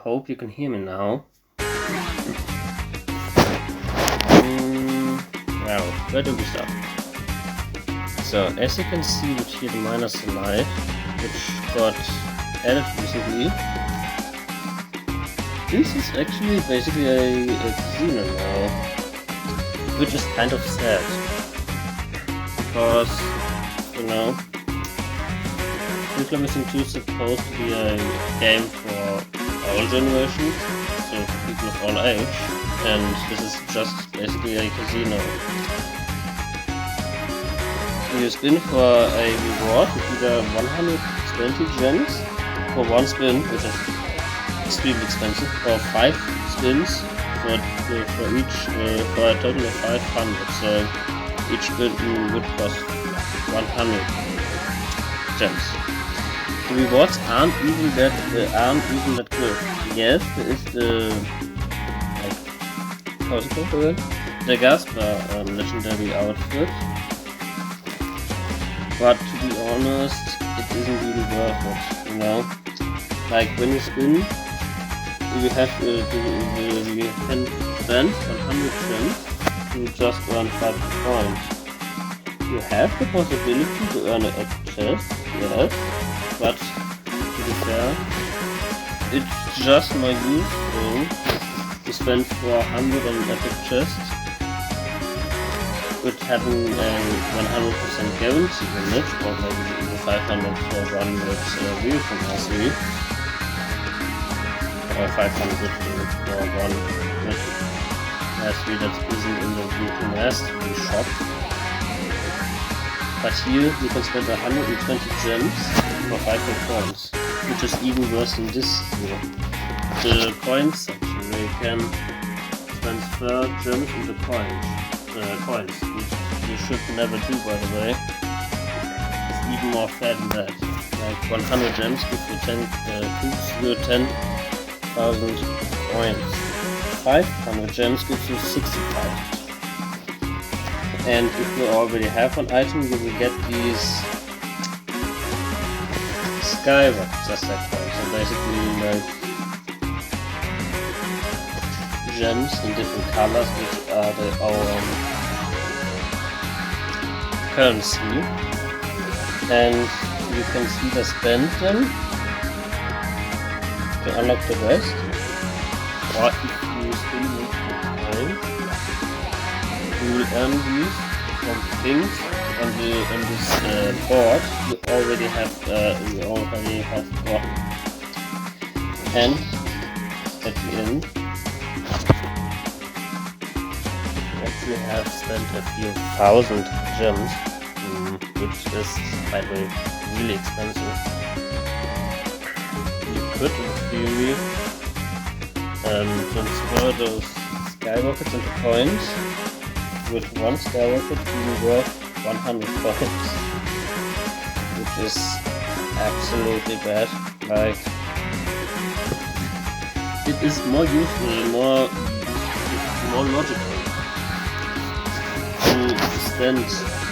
hope you can hear me now. Well, where do we start? So, as you can see with here the minus light, which got added recently, this is actually basically a casino now, which is kind of sad, because, you know, Reclamation 2 is supposed to be a game for all generations, so for people of all age, and this is just basically a casino. You spin for a reward with either 120 gems for one spin, which is extremely expensive, or 5 spins for each for a total of 500. So each spin would cost 100 gems. The rewards aren't even that good. Yes, there is the how's it called? The Gasper legendary outfit. But to be honest, it isn't really worth it, you know? Like when you spin, you have you can spend 100 gems to just earn 5 points. You have the possibility to earn an epic chest, yes, but to be fair, it's just more useful to spend 400 on an epic chest with having a 100% guarantee in it, or maybe even 500 for one with vehicle mastery, or 500 for one with mastery that isn't in the vehicle mastery shop. But here you can spend 120 gems for 5 points, which is even worse than this here. The coins section, where you can transfer gems into coins, which you should never do, by the way. It's even more fair than that. Like 100 gems give you 10,000 coins. 500 gems gives you 60,000. And if you already have an item, you will get these skyrockets, as they're called. So basically like gems in different colors, which are our currency, and you can either spend them to unlock the rest, or if you spin with time, you will earn these from things on this board you already have gotten, and at the end you have spent a few thousand gems, which is, by the way, really expensive. You could, in theory, transfer those skyrockets into coins, with one skyrocket being worth 100 coins, which is absolutely bad. Like, it is more useful, more logical to spend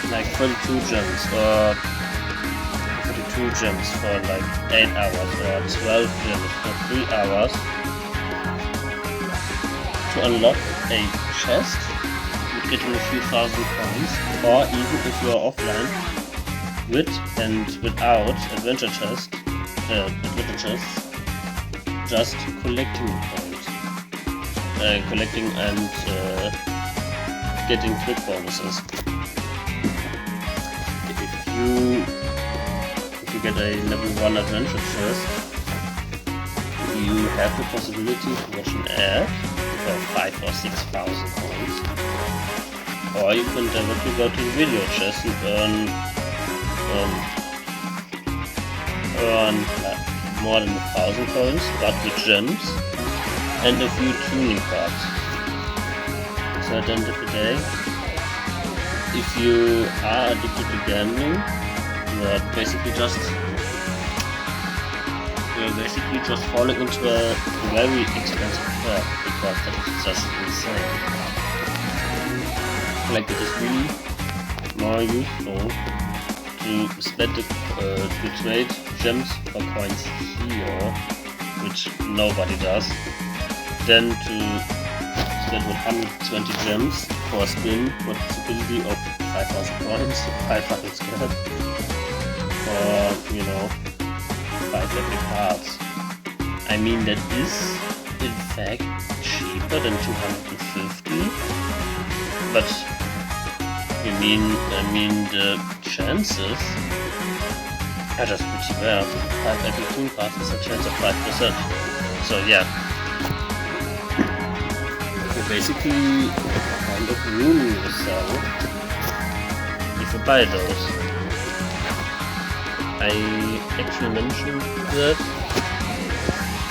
like 32 gems or 32 gems for like 8 hours or 12 gems for 3 hours to unlock a chest with getting a few thousand coins, or even if you are offline with and without adventure chests, just collecting coins, collecting and getting quick bonuses. If you get a level 1 adventure chest, you have the possibility to watch an ad for 5 or 6,000 coins, or you can directly go to the video chest and earn more than 1,000 coins, but with gems and a few tuning cards. So at the end of the day, if you are addicted to gambling, you're basically just falling into a very expensive trap, because that is just insane. Like, it is really more useful to spend to trade gems for coins here which nobody does, then to spend 120 gems for a spin for the possibility of 5,000 coins, 500 scrap, or, you know, 5 epic cards. I mean, that is in fact cheaper than 250, but I mean the chances are just pretty rare. 5 epic team cards is a chance of 5%. So yeah, you're basically kind of ruining yourself if you buy those. I actually mentioned that,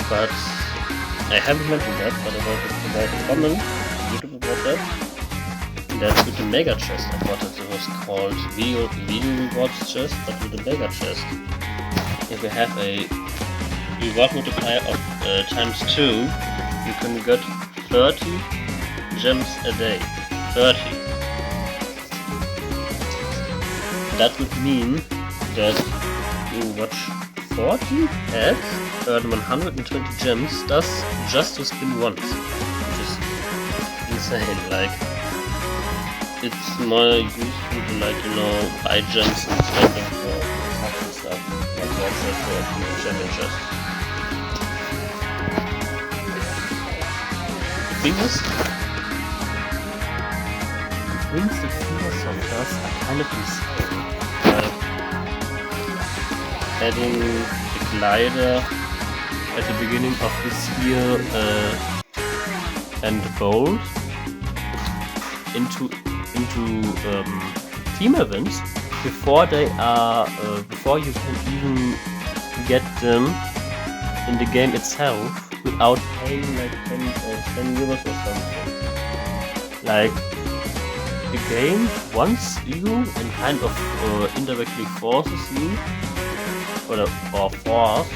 but I haven't mentioned that, but about a comment on YouTube about that. That's with the mega chest. I thought it was called video rewards chest, but with the mega chest. If you have a reward multiplier of times 2, you can get 30 gems a day. 30. That would mean that you watch 40 ads, earn 120 gems, just to spin once, which is insane. Like, it's more useful to, like, you know, buy gems and spend them for fucking stuff, like that's for champion chest. The thing is, the things that Fingersoft does are kind of insane. Like adding a glider at the beginning of this year and bold into team events before they are before you can even get them in the game itself without paying like 10 euros or something. Like, the game wants you and kind of indirectly forces you or force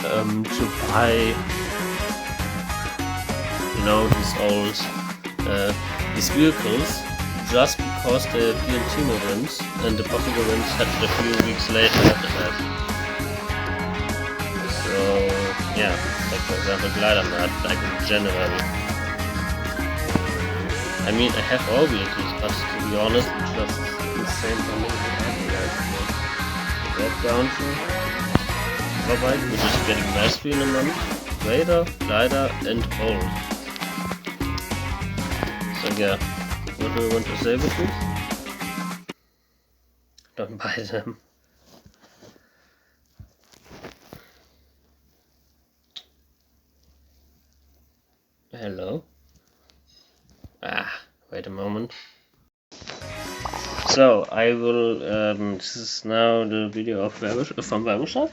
to buy, you know, these vehicles just because they appear in team events, and the public events happen a few weeks later after that. So yeah, like for example glider map, like in general. I mean, I have all vehicles, but to be honest, it's just insane for me to have that. Rock bouncer, Overbike, which is getting mastery in a month, Raider, glider, and bold. So yeah, what do you want to say with this? Don't buy them. Hello? Wait a moment. So, I will, this is now the video from Werbeshop.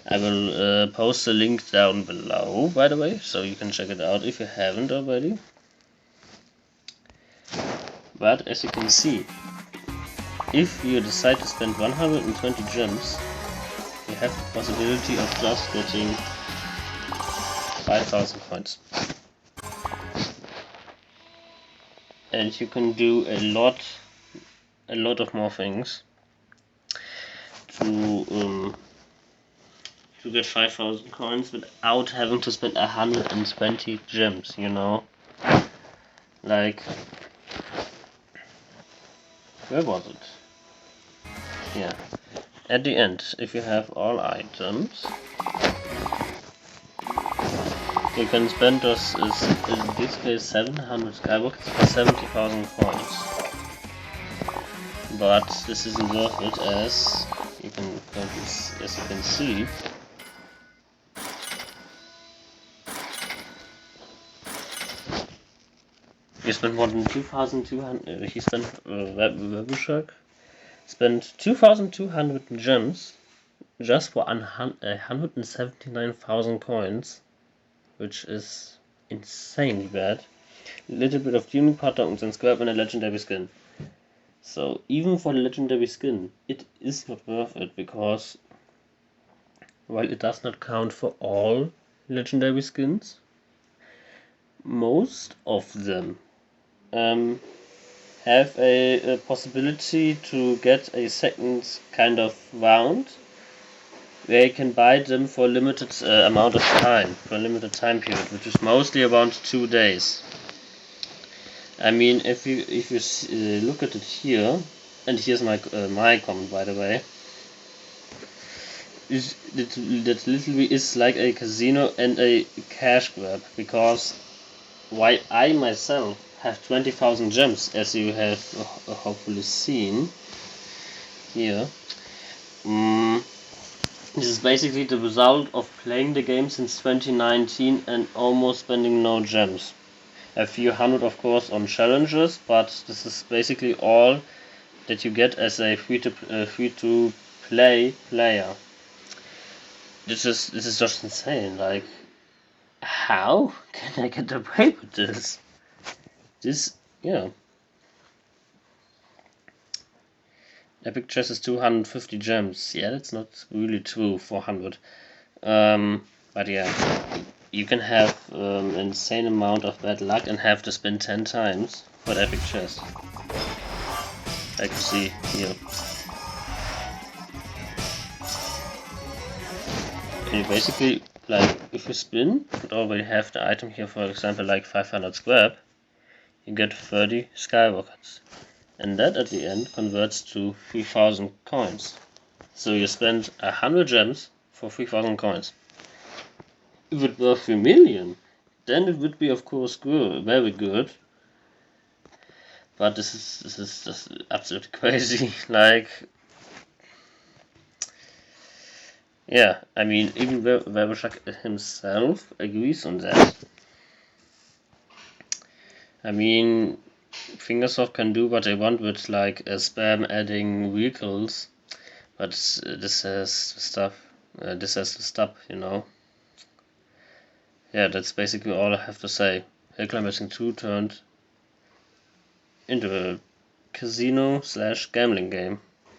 I will post the link down below, by the way, so you can check it out if you haven't already. But as you can see, if you decide to spend 120 gems, you have the possibility of just getting 5,000 coins. And you can do a lot of more things to get 5,000 coins without having to spend 120 gems, you know? Like, where was it? Yeah. At the end, if you have all items, you can spend those, in this case 700 skybuckets for 70,000 coins. But this isn't worth it, as you can see. You spent more than 2,200. He spent Werbeshop spent 2,200 gems just for 179,000 coins, which is insanely bad. A little bit of tuning part tokens and scrap and a legendary skin. So even for the legendary skin, it is not worth it, because while it does not count for all legendary skins, most of them have a possibility to get a second kind of round they can buy them for a limited amount of time, for a limited time period, which is mostly around 2 days. I mean, if you look at it here, and here's my comment, by the way. That literally is like a casino and a cash grab, because while I myself have 20,000 gems, as you have hopefully seen here, this is basically the result of playing the game since 2019 and almost spending no gems. A few hundred, of course, on challenges, but this is basically all that you get as a free to play player. This is just insane. Like, how can I get away with this? Epic chest is 250 gems. Yeah, that's not really true. 400. But yeah, you can have an insane amount of bad luck and have to spend 10 times for the epic chest. Like you see here. And you basically, like, if you spin and already have the item here, for example, like 500 scrap, you get 30 skyrockets. And that at the end converts to 3000 coins. So you spend 100 gems for 3000 coins. If it were 3 million, then it would be, of course, good, very good. But this is just absolutely crazy. Like, yeah, I mean, even Verbershak himself agrees on that. I mean, Fingersoft can do what they want with, like, spam adding vehicles, but this has to stop. This has to stop, you know. Yeah, that's basically all I have to say. Hillclimbing 2 turned into a casino/gambling game.